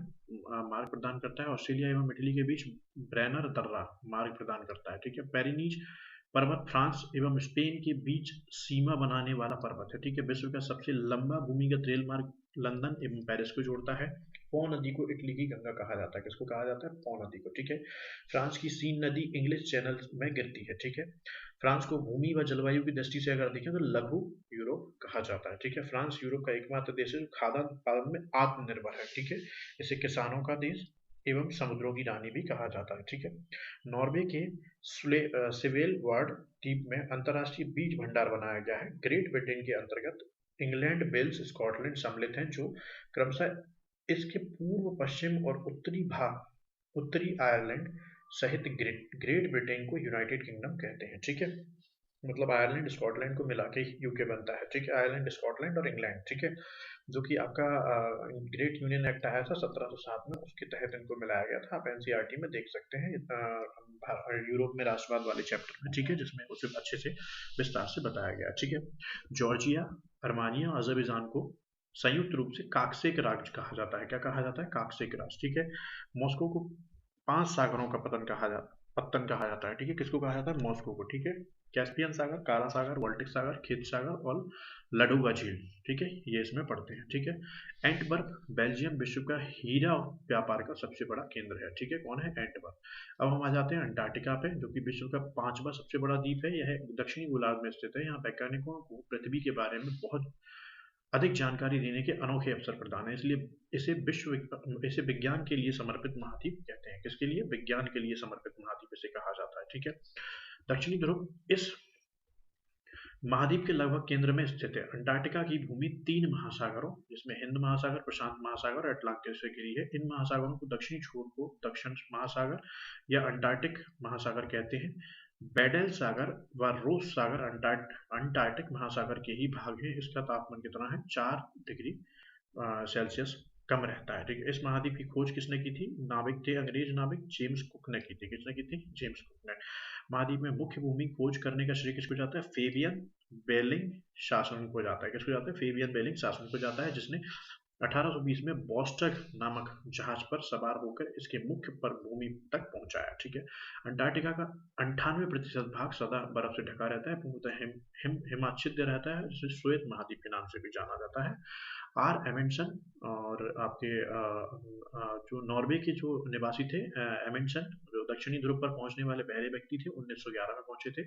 मार्ग प्रदान करता है। ऑस्ट्रेलिया एवं इटली के बीच ब्रेनर दर्रा मार्ग प्रदान करता है, ठीक है। पेरिनीज पर्वत फ्रांस एवं स्पेन के बीच सीमा बनाने वाला पर्वत है, ठीक है। विश्व का सबसे लंबा भूमिगत रेल मार्ग लंदन एवं पेरिस को जोड़ता है। पो नदी को इटली की गंगा कहा जाता है। किसको कहा जाता है? पो नदी को, ठीक है। फ्रांस की सीन नदी इंग्लिश चैनल में गिरती है, ठीक है। फ्रांस को भूमि व जलवायु की दृष्टि से अगर देखें तो लघु यूरोप कहा जाता है, ठीक है। फ्रांस यूरोप का एकमात्र देश है जो खाद्यान्न उत्पादन में आत्मनिर्भर है, ठीक है। इसे किसानों का देश एवं समुद्रों की रानी भी कहा जाता है, ठीक है। नॉर्वे के स्वेलबर्ड द्वीप में अंतर्राष्ट्रीय बीज भंडार बनाया गया है। ग्रेट ब्रिटेन के अंतर्गत इंग्लैंड, वेल्स, स्कॉटलैंड सम्मिलित हैं, जो क्रमशः इसके पूर्व, पश्चिम और उत्तरी भाग, उत्तरी आयरलैंड सहित ग्रेट ब्रिटेन को यूनाइटेड किंगडम कहते हैं, ठीक है। मतलब आयरलैंड स्कॉटलैंड को मिला के यूके बनता है, ठीक है। आयरलैंड, स्कॉटलैंड और इंग्लैंड, ठीक है। जो कि आपका ग्रेट यूनियन एक्ट आया था 1707 में, उसके तहत इनको मिलाया गया था। आप एनसीईआरटी में देख सकते हैं यूरोप में राष्ट्रवाद वाले चैप्टर में, ठीक है, जिसमें उसे अच्छे से विस्तार से बताया गया, ठीक है। जॉर्जिया, अर्मानिया, अजरबैजान को संयुक्त रूप से काक्सेक राज्य कहा जाता है। क्या कहा जाता है? काक्सेक राज्य, ठीक है। मॉस्को को 5 सागरों का पत्तन कहा जाता है, ठीक है। किसको कहा जाता है? मॉस्को को, ठीक है। कैस्पियन सागर, काला सागर, बाल्टिक सागर, खेत सागर और लडोगा झील, ठीक है, ये इसमें पड़ते हैं, ठीक है। एंटवर्प बेल्जियम विश्व का हीरा व्यापार का सबसे बड़ा केंद्र है, ठीक है। कौन है? एंटवर्प। अब हम आ जाते हैं अंटार्कटिका पे, जो कि विश्व का 5वां सबसे बड़ा द्वीप है। यह दक्षिणी गोलार्ध में स्थित है। यहाँ वैज्ञानिकों को पृथ्वी के बारे में बहुत अधिक जानकारी देने के अनोखे अवसर प्रदान है, इसलिए इसे विज्ञान के लिए समर्पित महाद्वीप कहते हैं। किसके लिए? विज्ञान के लिए समर्पित महाद्वीप इसे कहा जाता है, ठीक है। दक्षिणी ध्रुव इस महाद्वीप के लगभग केंद्र में स्थित है। अंटार्कटिका की भूमि 3 महासागरों, जिसमें हिंद महासागर, प्रशांत महासागर और अटलांटिस से घिरी है। इन महासागरों को दक्षिणी छोर को दक्षिण महासागर या अंटार्कटिक महासागर कहते हैं। बेडेल सागर व रोस सागर अंटार्कटिक महासागर के ही भाग है। इसका तापमान कितना है? 4 डिग्री सेल्सियस कम रहता है, ठीक है। इस महाद्वीप की खोज किसने की थी? नाविक थे, अंग्रेज नाविक जेम्स कुक ने की थी। किसने की थी? जेम्स कुक ने। महाद्वीप में मुख्य भूमि खोज करने का श्रेय किसको जाता है? फेबियन बेलिंग शासन को जाता है। किसको जाता है? फेबियन बेलिंग शासन को जाता है, जिसने 1820 में बॉस्टग नामक जहाज पर सवार होकर इसके मुख्य पर भूमि तक पहुंचाया, ठीक है। अंटार्कटिका का 98% भाग सदा बर्फ से ढका रहता है, पूर्णतः हिमाच्छिद्य रहता है, जिसे श्वेत महाद्वीप के नाम से भी जाना जाता है। आर एमेंडसन और आपके जो नॉर्वे के जो निवासी थे, एमेंडसन, जो दक्षिणी ध्रुव पर पहुंचने वाले पहले व्यक्ति थे, 1911 में पहुंचे थे।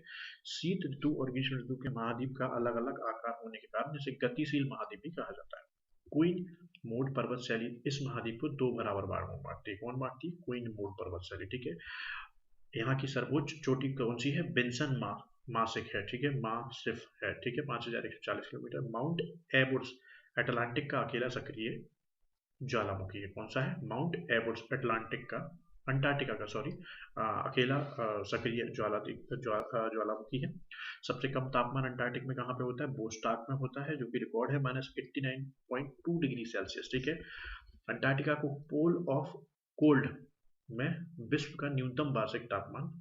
शीत ऋतु और ग्रीष्म ऋतु के महाद्वीप का अलग अलग आकार होने के कारण इसे गतिशील महाद्वीप भी कहा जाता है। क्वीन मोड पर्वत शैली इस महाद्वीप को 2 बराबर भागों में बांटती है। कौन बांटती है? क्वीन मोड पर्वत शैली, ठीक है। यहाँ की सर्वोच्च चोटी कौन सी है? बिन्सन मासिक है, ठीक है, मासिफ है, ठीक है, 5140 किलोमीटर। माउंट एबुट्स अटलांटिक का अकेला सक्रिय ज्वालामुखी है। कौन सा है? माउंट एबुट्स अटलांटिक का, अंटार्कटिका का, सॉरी, अकेला सक्रिय ज्वालामुखी है। सबसे कम तापमान अंटार्कटिक में कहाँ पे होता है? बोस्टॉक में होता है, जो कि रिकॉर्ड है -89.2 डिग्री सेल्सियस, ठीक है। अंटार्कटिका को पोल ऑफ कोल्ड में विश्व का न्यूनतम वार्षिक तापमान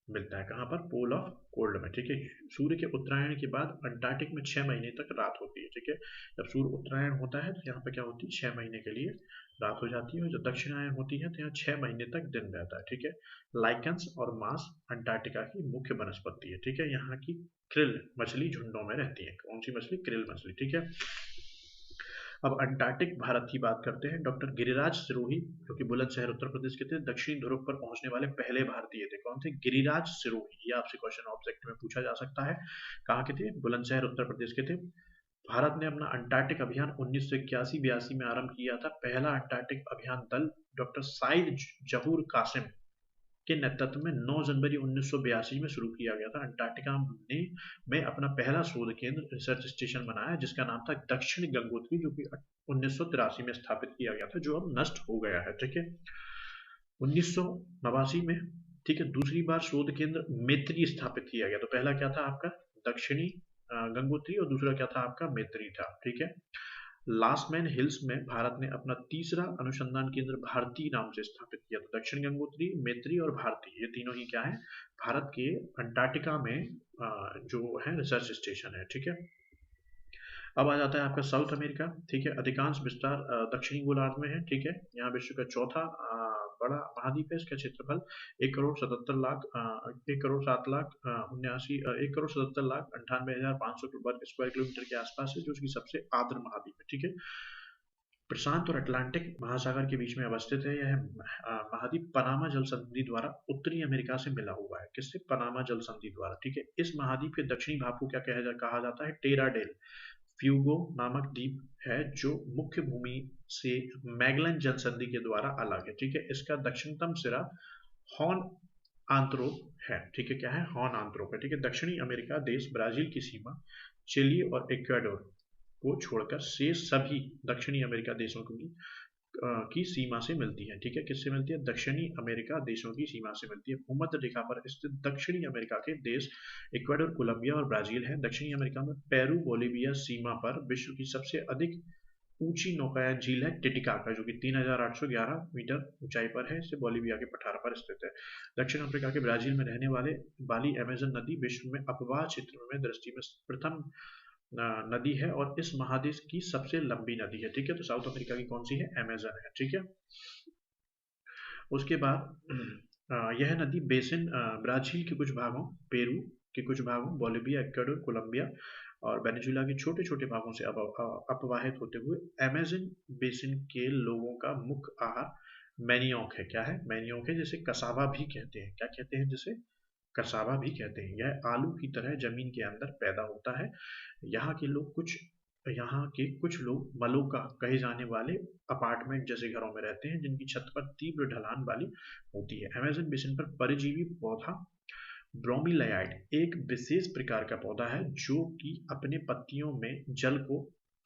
मिलता है। कहाँ पर? पोल ऑफ कोल्ड में, ठीक है। सूर्य के उत्तरायण के बाद अंटार्कटिक में 6 महीने तक रात होती है, ठीक है। जब सूर्य उत्तरायण होता है तो यहाँ पे क्या होती है? 6 महीने के लिए रात हो जाती है, और जब दक्षिणायन होती है तो यहाँ 6 महीने तक दिन रहता है, ठीक है। लाइकन्स और मास अंटार्कटिका की मुख्य वनस्पति है, ठीक है। यहाँ की क्रिल मछली झुंडों में रहती है। कौन सी मछली? क्रिल मछली, ठीक है। अब अंटार्कटिक भारत की बात करते हैं। डॉक्टर गिरिराज सिरोही, जो कि बुलंदशहर उत्तर प्रदेश के थे, दक्षिणी ध्रुव पर पहुंचने वाले पहले भारतीय थे। कौन थे? गिरिराज सिरोही। ये आपसे क्वेश्चन ऑब्जेक्ट में पूछा जा सकता है। कहाँ के थे? बुलंदशहर उत्तर प्रदेश के थे। भारत ने अपना अंटार्कटिक अभियान 1981-82 में आरंभ किया था। पहला अंटार्कटिक अभियान दल डॉक्टर साइद जहूर कासिम के नेतृत्व में 9 जनवरी 1982 में शुरू किया गया था। अंटार्कटिका में अपना पहला शोध केंद्र रिसर्च स्टेशन बनाया जिसका नाम था दक्षिण गंगोत्री, जो कि 1983 में स्थापित किया गया था, जो अब नष्ट हो गया है। ठीक है, 1989 में, ठीक है, दूसरी बार शोध केंद्र मैत्री स्थापित किया गया। तो पहला क्या था आपका दक्षिणी गंगोत्री और दूसरा क्या था आपका मैत्री था। ठीक है, लास्टमैन हिल्स में भारत ने अपना तीसरा अनुसंधान केंद्र भारती नाम से स्थापित किया। तो दक्षिण गंगोत्री, मैत्री और भारती, ये तीनों ही क्या है, भारत के अंटार्कटिका में जो है रिसर्च स्टेशन है। ठीक है, अब आ जाता है आपका साउथ अमेरिका। ठीक है, अधिकांश विस्तार दक्षिणी गोलार्ध में है। ठीक है, यहाँ विश्व का चौथा बड़ा महाद्वीप है। इसका क्षेत्रफल 1,77,00,000 1,77,98,500 वर्ग स्क्वायर किलोमीटर के आसपास है, जो उसकी सबसे आर्द्र महाद्वीप है। ठीक है, प्रशांत और अटलांटिक महासागर के बीच में अवस्थित है। यह महाद्वीप पनामा जल संधि द्वारा उत्तरी अमेरिका से मिला हुआ है। किससे? पनामा जल संधि द्वारा। ठीक है, इस महाद्वीप के दक्षिणी भाग को क्या कहा जाता है? टेरा डेल फ्यूगो नामक द्वीप है, जो मुख्य भूमि से मैगलन जल संधि के द्वारा अलग है। ठीक है, इसका दक्षिणतम सिरा हॉर्न आंत्रोप है। ठीक है, क्या है? हॉर्न आंत्रोप है। ठीक है, दक्षिणी अमेरिका देश ब्राजील की सीमा चिली और इक्वाडोर को छोड़कर शेष सभी दक्षिणी अमेरिका देशों की सीमा से मिलती है। ठीक है, किससे मिलती है? दक्षिणी अमेरिका देशों की सीमा से मिलती है। भूमध्य रेखा पर स्थित दक्षिणी अमेरिका के देश इक्वाडोर, कोलंबिया और ब्राजील है। दक्षिणी अमेरिका में पेरू, बोलीविया सीमा पर विश्व की सबसे अधिक ऊंची नौकायन झील है टिटिकाका, जो कि 3,811 मीटर ऊंचाई पर है। इसे बोलीविया के पठार पर स्थित है। दक्षिण अफ्रीका के ब्राजील में रहने वाली अमेजन नदी विश्व में अपवाह क्षेत्र में दृष्टि में प्रथम नदी है और इस महादेश की सबसे लंबी नदी है। ठीक है, तो साउथ अफ्रीका की कौन सी है? अमेजन है। ठीक है, उसके बाद यह नदी बेसिन ब्राजील के कुछ भागों, पेरू के कुछ भागों, बोलिविया, इक्वाडोर, कोलंबिया और वेनेजुएला के छोटे छोटे भागों से अपवाहित होते हुए अमेजन बेसिन के लोगों का मुख्य आहार मैनियोक है। क्या है? मैनियोक है, जिसे कसावा भी कहते हैं। क्या कहते हैं? जिसे कसावा भी कहते हैं। यह आलू की तरह जमीन के अंदर पैदा होता है। यहाँ के कुछ लोग मलोका कहे जाने वाले अपार्टमेंट जैसे घरों में रहते हैं, जिनकी छत पर तीव्र ढलान वाली होती है। अमेजन बेसिन पर परजीवी पौधा ब्रोमीलाइड एक विशेष प्रकार का पौधा है, जो कि अपने पत्तियों में जल को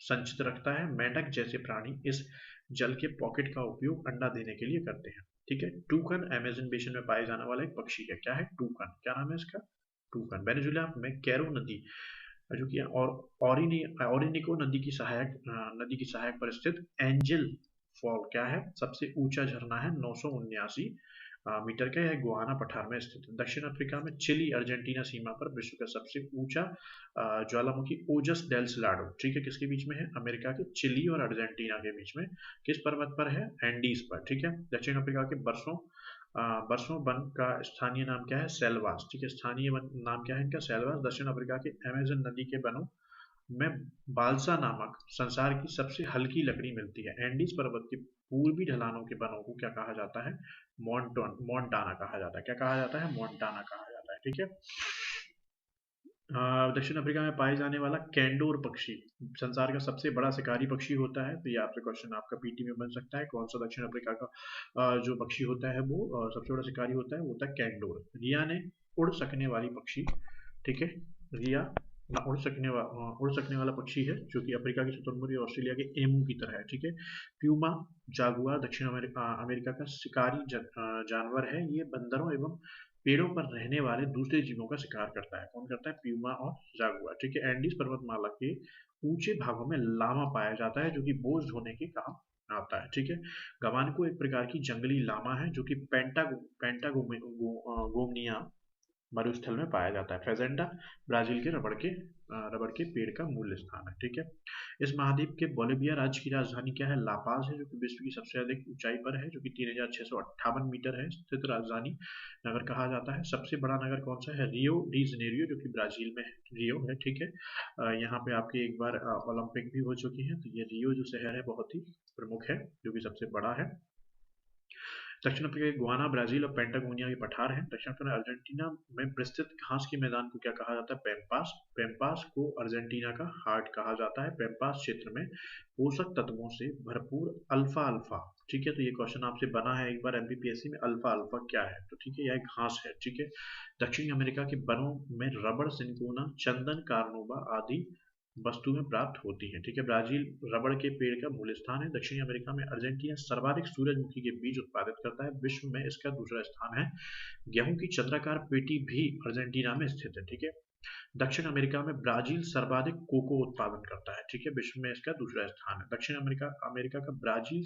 संचित रखता है। मेंढक जैसे प्राणी इस जल के पॉकेट का उपयोग अंडा देने के लिए करते हैं। ठीक है, टूकन अमेजन बेसिन में पाए जाने वाला एक पक्षी है। क्या है? टूकन। क्या नाम है इसका? टूकन। वेनेजुएला में कैरो नदी, जो कि ओरिनिको नदी की सहायक पर स्थित एंजल फॉल क्या है? सबसे ऊंचा झरना है, 979 मीटर का। यह गुआना पठार में स्थित है। दक्षिण अफ्रीका में चिली अर्जेंटीना सीमा पर विश्व का सबसे ऊंचा ज्वालामुखी ओजस डेल सिलाडो, ठीक है, किसके बीच में है? अमेरिका के चिली और अर्जेंटीना के बीच में। किस पर्वत पर है? एंडीज पर। ठीक है, दक्षिण अफ्रीका के बरसों वन का स्थानीय नाम क्या है? सेल्वास। ठीक है, स्थानीय वन नाम क्या है इनका? सेल्वास। दक्षिण अफ्रीका के अमेजन नदी के वनों में बाल्सा नामक संसार की सबसे हल्की लकड़ी मिलती है। एंडीज पर्वत के पूर्वी ढलानों के वनों को क्या कहा जाता है? मोन्टाना कहा जाता है। क्या कहा जाता है? मोन्टाना कहा जाता है। ठीक है, दक्षिण अफ्रीका में पाए जाने वाला कैंडोर पक्षी संसार का सबसे बड़ा शिकारी पक्षी होता है। तो ये आपसे क्वेश्चन आपका पीटी में बन सकता है। कौन सा दक्षिण अफ्रीका का जो पक्षी होता है वो सबसे बड़ा शिकारी होता है? वो होता है कैंडोर। रिया ने उड़ सकने वाली पक्षी, ठीक है, रिया उड़ सकने वाला पक्षी है, जो कि अफ्रीका के शुतुरमुर्ग और ऑस्ट्रेलिया के एमू की तरह है। ठीक है, प्यूमा जागुआर दक्षिण अमेरिका का शिकारी जानवर है। ये बंदरों एवं पेड़ों पर रहने वाले दूसरे जीवों का शिकार करता है। कौन करता है? प्यूमा और जागुआर। ठीक है, एंडीज पर्वतमाला के ऊंचे भागों में लामा पाया जाता है, जो कि बोझ ढोने के काम आता है। ठीक है, गवानको एक प्रकार की जंगली लामा है, जो कि पेंटागोनिया मरुस्थल में पाया जाता है। फेजेंडा ब्राजील के रबड़ के पेड़ का मूल स्थान है। ठीक है, इस महाद्वीप के बोलिविया राज्य की राजधानी क्या है? लापाज है, जो कि विश्व की सबसे अधिक ऊंचाई पर है, जो कि 3,658 मीटर है। स्थित राजधानी नगर कहा जाता है। सबसे बड़ा नगर कौन सा है? रियो डी जनेरियो, जो कि ब्राजील में रियो है। ठीक है, यहाँ पे आपके एक बार ओलंपिक भी हो चुकी है। तो ये रियो जो शहर है बहुत ही प्रमुख है, जो कि सबसे बड़ा है। दक्षिण अफ्रीका के गुआना, ब्राजील और पेंटागोनिया के पठार हैं। दक्षिण अफ्रीका अर्जेंटीना में विस्तृत घास के मैदान को क्या कहा जाता है? पैम्पास। पैम्पास को अर्जेंटीना का हार्ट कहा जाता है। पैम्पास क्षेत्र में पोषक तत्वों से भरपूर अल्फा अल्फा, ठीक है, तो ये क्वेश्चन आपसे बना है एक बार एमपीपीएससी में, अल्फा अल्फा क्या है? तो ठीक है, यह घास है, ठीक है। दक्षिणी अमेरिका के वनों में रबड़, सिनकोना, चंदन, कार्नोबा आदि वस्तुएं प्राप्त होती हैं, ठीक है। ब्राजील रबड़ के पेड़ का मूल स्थान है। दक्षिणी अमेरिका में अर्जेंटीना सर्वाधिक सूरजमुखी के बीज उत्पादित करता है। विश्व में इसका दूसरा स्थान है। गेहूं की चंद्राकार पेटी भी अर्जेंटीना में स्थित है, ठीक है। दक्षिण अमेरिका में ब्राजील सर्वाधिक कोको उत्पादन करता है, ठीक है, विश्व में इसका दूसरा स्थान है। दक्षिण अमेरिका अमेरिका का ब्राजील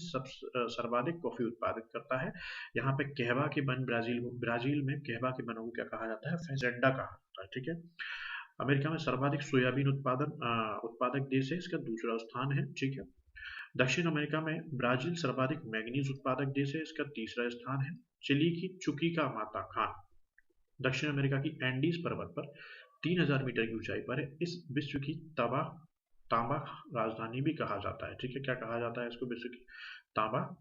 सर्वाधिक कॉफी उत्पादित करता है। यहाँ पे कहवा के वन, ब्राजील में कहवा के वनों को क्या कहा जाता है? फेजेंडा कहा जाता है, ठीक है। अमेरिका में सर्वाधिक सोयाबीन उत्पादक देश है, इसका दूसरा स्थान है, ठीक है। दक्षिण अमेरिका में ब्राजील सर्वाधिक मैंगनीज उत्पादक देश है, इसका तीसरा स्थान है। चिली की चुकी का माता खान दक्षिण अमेरिका की एंडीज पर्वत पर 3000 मीटर की ऊंचाई पर है। इस विश्व की तांबा राजधानी भी कहा जाता है, ठीक है। क्या कहा जाता है इसको? विश्व की तांबा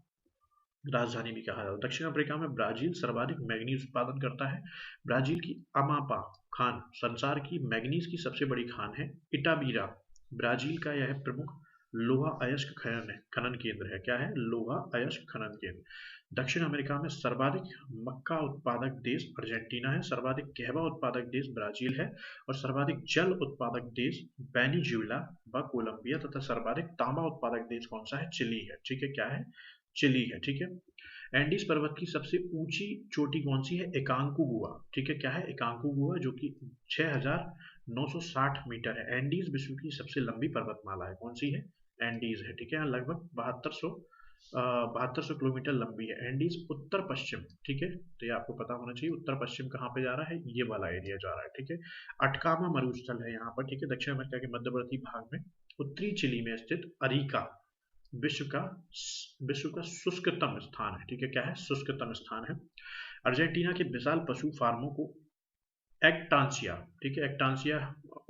राजधानी भी कहा जाता है। दक्षिण अफ्रीका में ब्राजील सर्वाधिक मैंगनीज उत्पादन करता है। ब्राजील की अमापा खान संसार की मैंगनीज की सबसे बड़ी खान है। इटाबीरा ब्राजील का यह प्रमुख लोहा अयस्क खनन केंद्र है। क्या है? लोहा अयस्क खनन केंद्र। दक्षिण अमेरिका में सर्वाधिक मक्का उत्पादक देश अर्जेंटीना है। सर्वाधिक कहवा उत्पादक देश ब्राजील है और सर्वाधिक जल उत्पादक देश वेनेजुएला व कोलंबिया तथा सर्वाधिक तांबा उत्पादक देश कौन सा है? चिली है, ठीक है। क्या है? चिली है, ठीक है। एंडीज पर्वत की सबसे ऊंची चोटी कौन सी है? एकांकुगुआ, ठीक है। क्या है? एकांकुगुआ, जो कि 6960 मीटर है। एंडीज विश्व की सबसे लंबी पर्वतमाला है। कौन सी है? एंडीज है, ठीक है। लगभग 7200 किलोमीटर लंबी है। एंडीज उत्तर पश्चिम, ठीक है, तो ये आपको पता होना चाहिए। उत्तर पश्चिम कहाँ पे जा रहा है? ये वाला एरिया जा रहा है, ठीक है। अटकामा मरुस्थल है यहाँ पर, ठीक है। दक्षिण अमेरिका के मध्यवर्ती भाग में उत्तरी चिली में स्थित अरिका विश्व का शुष्कतम स्थान है, ठीक है। क्या है? शुष्कतम स्थान है। अर्जेंटीना के विशाल पशु फार्मों को एक्टांसिया, ठीक है, एक्टांसिया,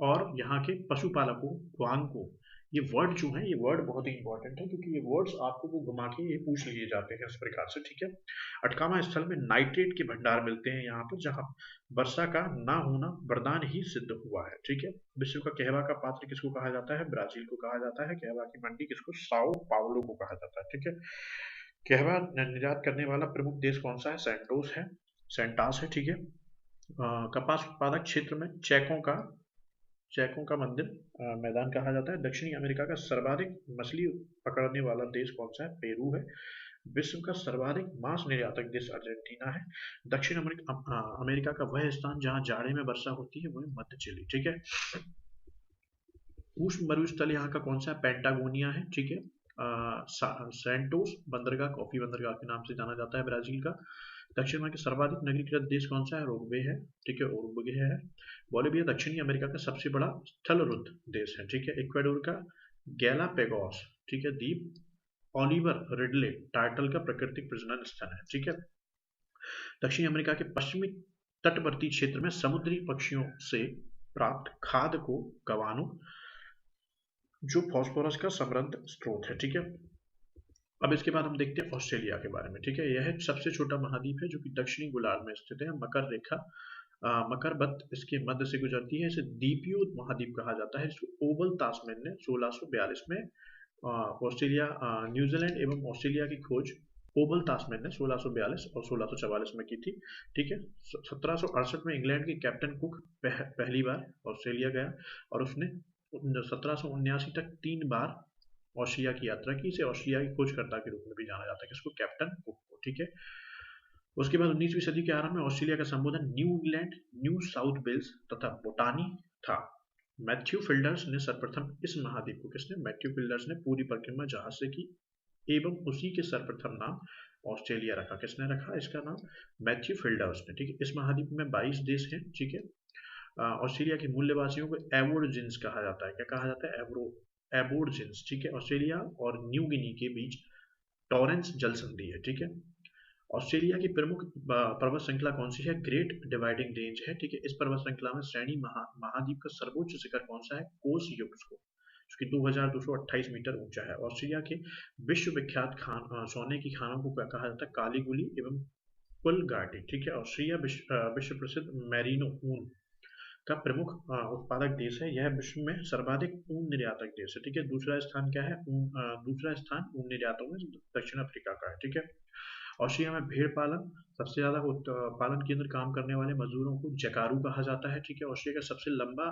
और यहाँ के पशुपालकों ग्वांग, ये वर्ड जो है, ये वर्ड बहुत ही इंपॉर्टेंट है क्योंकि ये वर्ड्स आपको वो घुमा के ये पूछ लिए जाते हैं इस प्रकार से, ठीक है। अटकामा स्थल में नाइट्रेट के भंडार मिलते हैं यहाँ पर, जहाँ वर्षा का ना होना वरदान ही सिद्ध हुआ है, ठीक है। विश्व का कहवा का पात्र किसको कहा जाता है? ब्राजील को कहा जाता है। कहवा की मंडी किसको? साओ पाउलो को कहा जाता है, ठीक है। कहवा निर्यात करने वाला प्रमुख देश कौन सा है? सेंटास है, ठीक है। कपास उत्पादक क्षेत्र में चेकों का मंदिर मैदान कहा जाता है। दक्षिणी अमेरिका का सर्वाधिक मछली पकड़ने वाला देश कौन सा है? पेरू है। विश्व का सर्वाधिक मांस निर्यातक देश अर्जेंटीना है। दक्षिण अमेरिका का वह स्थान जहां जाड़े में वर्षा होती है वह मध्य चिली, ठीक है। उष्ण मरुस्थल यहाँ का कौन सा है? पेंटागोनिया है, ठीक है। सैंटोस बंदरगाह कॉफी बंदरगाह के नाम से जाना जाता है ब्राजील का। दक्षिण में सर्वाधिक नगरीकृत देश कौन सा है? उरुग्वे है, ठीक है, उरुग्वे है। बोलिविया दक्षिणी अमेरिका का सबसे बड़ा स्थलरुद्ध देश है, ठीक है। इक्वाडोर का गैलापेगोस, ठीक है, द्वीप ओलिवर रिडले टाइटल का प्राकृतिक प्रजनन स्थल है, ठीक है। दक्षिणी अमेरिका के पश्चिमी तटवर्ती क्षेत्र में समुद्री पक्षियों से प्राप्त खाद्य को गवानो, जो फास्फोरस का समृद्ध स्रोत है, ठीक है। अब इसके बाद हम देखते हैं ऑस्ट्रेलिया के बारे में, ठीक है। यह सबसे छोटा महाद्वीप है जो कि दक्षिणी गोलार्ध में स्थित है। मकर रेखा मकरबत इसके मध्य से गुजरती है। इसे द्वीपीय महाद्वीप कहा जाता है। इसको ओवल तासमैन ने 1642 में ऑस्ट्रेलिया, न्यूजीलैंड एवं ऑस्ट्रेलिया की खोज ओवल तासमैन ने 1642 और 1644 में की थी, ठीक है। 1768 में इंग्लैंड के कैप्टन कुक पहली बार ऑस्ट्रेलिया गया और उसने 1779 तक 3 बार ऑस्ट्रेलिया की यात्रा की। इसे ऑस्ट्रेलिया की खोजकर्ता के रूप में भी जाना जाता है, किसको? कैप्टन कुक को, ठीक है। उसके बाद 19वीं सदी के आरंभ में ऑस्ट्रेलिया का संबोधन New England, New South Wales तथा बोटानी था। मैथ्यू फिल्डर्स ने सर्वप्रथम इस महाद्वीप को, किसने? मैथ्यू फिल्डर्स ने पूरी परिक्रमा जहाज से की एवं उसी के सर्वप्रथम नाम ऑस्ट्रेलिया रखा। किसने रखा इसका नाम? मैथ्यू फिल्डर्स ने, ठीक है। इस महाद्वीप में 22 देश हैं, ठीक है। ऑस्ट्रेलिया के मूल निवासियों को एबोरिजिन्स कहा जाता है। क्या कहा जाता है? एबोरिजिन्स, ठीक है। ऑस्ट्रेलिया और न्यू गिनी के बीच टॉरेंस जल संधि है, ठीक है। ऑस्ट्रेलिया की प्रमुख पर्वत श्रृंखला कौन सी है? ग्रेट डिवाइडिंग रेंज है, ठीक है। इस पर्वत श्रृंखला में श्रेणी महाद्वीप का सर्वोच्च शिखर कौन सा है? कोस युक्स को जो कि 2228 मीटर ऊंचा है। ऑस्ट्रेलिया के विश्व विख्यात सोने की खानों को क्या कहा जाता है? काली गुली एवं पुलगाटी। ठीक है। ऑस्ट्रेलिया विश्व प्रसिद्ध मैरिनो ऊन का प्रमुख उत्पादक देश है। यह विश्व में सर्वाधिक ऊन निर्यातक देश है। ठीक है। दूसरा स्थान क्या है? दूसरा स्थान ऊन निर्यातों में दक्षिण अफ्रीका का है। ठीक है। ऑस्ट्रेलिया में भेड़ पालन सबसे ज्यादा पालन के अंदर काम करने वाले मजदूरों को जकारू कहा जाता है। ठीक है। ऑस्ट्रेलिया का सबसे लंबा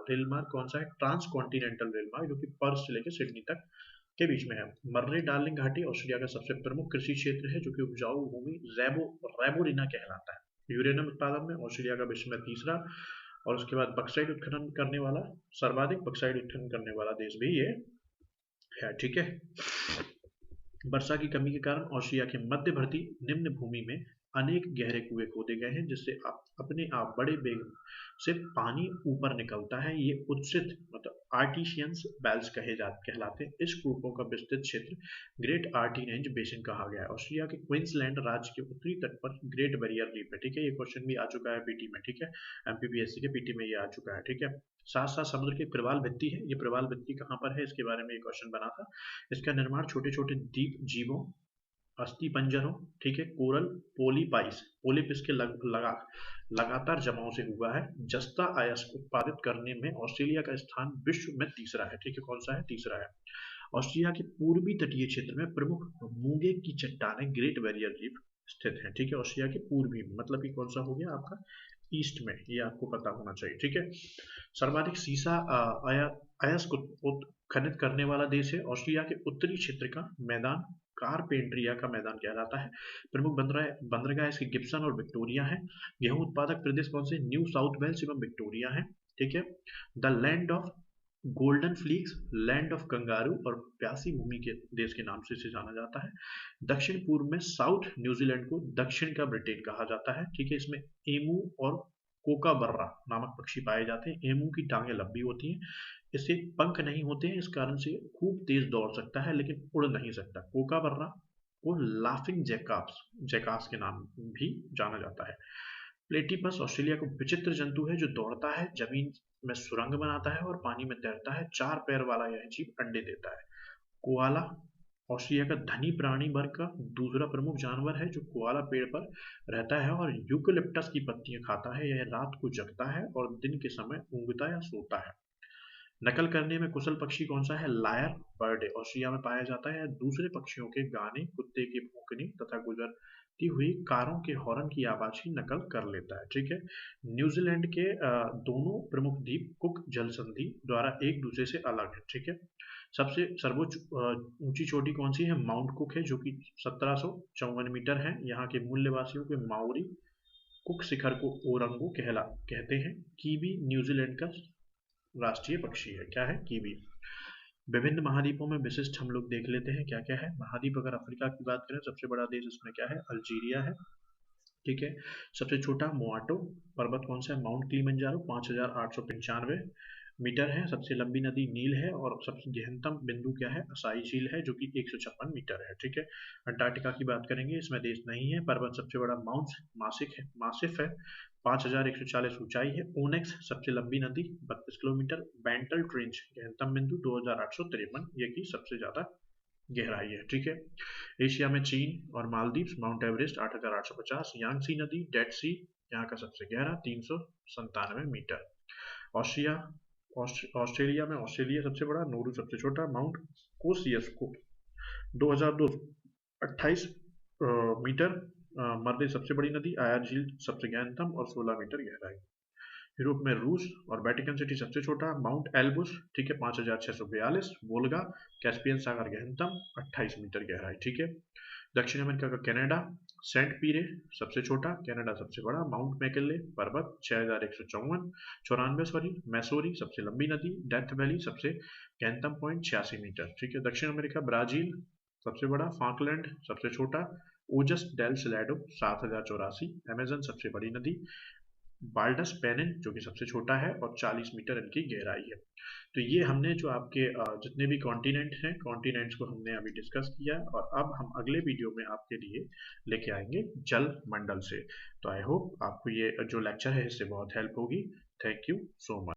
रेल मार्ग कौन सा है? ट्रांस कॉन्टिनेंटल रेल मार्ग, जो कि पर्थ से लेकर सिडनी तक के बीच में है। मर्रे डार्लिंग घाटी ऑस्ट्रेलिया का सबसे प्रमुख कृषि क्षेत्र है, जो कि उपजाऊ भूमि रैबोरिना कहलाता है। यूरेनियम उत्पादन में ऑस्ट्रेलिया का विश्व में तीसरा, और उसके बाद बक्साइट उत्खनन करने वाला, सर्वाधिक बक्साइट उत्खनन करने वाला देश भी ये है। ठीक है। वर्षा की कमी के कारण ऑस्ट्रेलिया के मध्यवर्ती निम्न भूमि में अनेक गहरे कुएं खोदे गए हैं, जिससे अपने आप बड़े वेग से पानी ऊपर निकलता है। ये उत्सित मतलब आर्टिशियंस बेल्स कहलाते हैं। इस कूपों का विस्तृत क्षेत्र ग्रेट आर्टिनेंज बेसिन कहा गया है। ऑस्ट्रेलिया के क्वींसलैंड राज्य के उत्तरी तट पर ग्रेट बैरियर रीफ है। ठीक है। ये क्वेश्चन भी आ चुका है पीटी में। ठीक है। एमपीपीएससी के पीटी में ये आ चुका है। ठीक है। साथ साथ समुद्र की प्रवाल भित्ति है। ये प्रवाल भित्ति कहाँ पर है, इसके बारे में एक क्वेश्चन बना था। इसका निर्माण छोटे छोटे द्वीप जीवों, अस्थि पंजरों, ठीक है, कोरल पोलिपिस के लगातार जमाव से हुआ है। जस्ता अयस्क उत्पादित करने में ऑस्ट्रेलिया का स्थान विश्व में तीसरा है। ठीक है। कौन सा है? तीसरा है। ऑस्ट्रेलिया के पूर्वी तटीय क्षेत्र में प्रमुख मूंगे की चट्टानें ग्रेट बैरियर रीफ स्थित है। ठीक है। ऑस्ट्रेलिया के पूर्वी मतलब कि कौन सा हो गया आपका? ईस्ट में। ये आपको पता होना चाहिए। ठीक है। सर्वाधिक सीसा अयस्क खनित करने वाला देश है। ऑस्ट्रेलिया के उत्तरी क्षेत्र का मैदान कारपेंट्रिया का मैदान कहलाता है। प्रमुख बंदरगाह इसकी गिब्सन और विक्टोरिया है। गेहूं उत्पादक प्रदेश कौन से? न्यू साउथ वेल्स एवं विक्टोरिया है। ठीक है। The land of golden fleece, land of kangaroo और प्यासी भूमि के देश के नाम से इसे जाना जाता है। दक्षिण पूर्व में साउथ न्यूजीलैंड को दक्षिण का ब्रिटेन कहा जाता है। ठीक है। इसमें एमू और कोकाबर्रा नामक पक्षी पाए जाते हैं। एमू की टांगें लंबी होती हैं, इससे पंख नहीं होते हैं, इस कारण से खूब तेज दौड़ सकता है लेकिन उड़ नहीं सकता। कोकाबर्रा को लाफिंग जैकाप्स के नाम भी जाना जाता है। प्लेटिपस ऑस्ट्रेलिया का विचित्र जंतु है जो दौड़ता है, जमीन में सुरंग बनाता है और पानी में तैरता है। 4 पैर वाला यह जीव अंडे देता है। कोआला ऑस्ट्रेलिया का धनी प्राणी वर्ग का दूसरा प्रमुख जानवर है, जो कोआला पेड़ पर रहता है और यूकेलिप्टस की पत्तियां खाता है। यह रात को जगता है और दिन के समय ऊँगता या सोता है। नकल करने में कुशल पक्षी कौन सा है? लायर बर्ड ऑस्ट्रेलिया में पाया जाता है। दूसरे पक्षियों के गाने, कुत्ते के भौंकने तथा गुजरती हुई कारों के हॉर्न की आवाज की नकल कर लेता है। ठीक है। न्यूजीलैंड के दोनों प्रमुख द्वीप कुक जल संधि द्वारा एक दूसरे से अलग है। ठीक है। सबसे सर्वोच्च ऊंची चोटी कौन सी है? माउंट कुक है, जो कि 1754 मीटर है। यहाँ के मूल्यवासियों के माओरी कुक शिखर को ओरंगो कहते हैं। कीवी न्यूजीलैंड का राष्ट्रीय पक्षी है। क्या है? कीवी। विभिन्न महाद्वीपों में विशिष्ट हम लोग देख लेते हैं क्या क्या है। महाद्वीप अगर अफ्रीका की बात करें, सबसे बड़ा देश इसमें क्या है? अल्जीरिया है। ठीक है। सबसे छोटा मोआटो पर्वत कौन सा है? माउंट किलिमंजारो 5895 मीटर है। सबसे लंबी नदी नील है और सबसे गहनतम बिंदु क्या है? असाई झील है, जो कि 156 मीटर है। ठीक है। अंटार्कटिका की बात करेंगे, इसमें देश नहीं है। पर्वत सबसे बड़ा मासिफ है 5140 ऊंचाई है। ओनेक्स सबसे लंबी नदी 32 किलोमीटर। बेंटल ट्रेंच गहनतम बिंदु 2853, ये की सबसे ज्यादा गहराई है। ठीक है। एशिया में चीन और मालदीव, माउंट एवरेस्ट 8850, यांगसी नदी डेड सी यहाँ का सबसे गहरा 397 मीटर। ऑस्ट्रेलिया में ऑस्ट्रेलिया सबसे बड़ा, नोरू सबसे छोटा, माउंट कोसियस्को 2228 मीटर। मर्दे सबसे बड़ी नदी, आयर झील सबसे गहनतम और 16 मीटर गहराई। यूरोप में रूस और वेटिकन सिटी सबसे छोटा, माउंट एल्बुस, ठीक है, 5642। वोल्गा कैस्पियन सागर गहनतम 28 मीटर गहराई। ठीक है। दक्षिण अमेरिका का कनाडा, सेंट पीरे सबसे छोटा, कनाडा सबसे बड़ा, माउंट मैकिनले पर्वत 6194, मैसोरी सबसे लंबी नदी, डेथ वैली सबसे गहनतम पॉइंट 86 मीटर। ठीक है। दक्षिण अमेरिका ब्राजील सबसे बड़ा, फाकलैंड सबसे छोटा, ओजस डेल सैलाडो 7084, अमेजन सबसे बड़ी नदी, बाल्डस पेनिन जो कि सबसे छोटा है और 40 मीटर इनकी गहराई है। तो ये हमने जो आपके जितने भी कॉन्टिनेंट हैं, कॉन्टिनेंट्स को हमने अभी डिस्कस किया और अब हम अगले वीडियो में आपके लिए लेके आएंगे जल मंडल से। तो आई होप आपको ये जो लेक्चर है इससे बहुत हेल्प होगी। Thank you so much.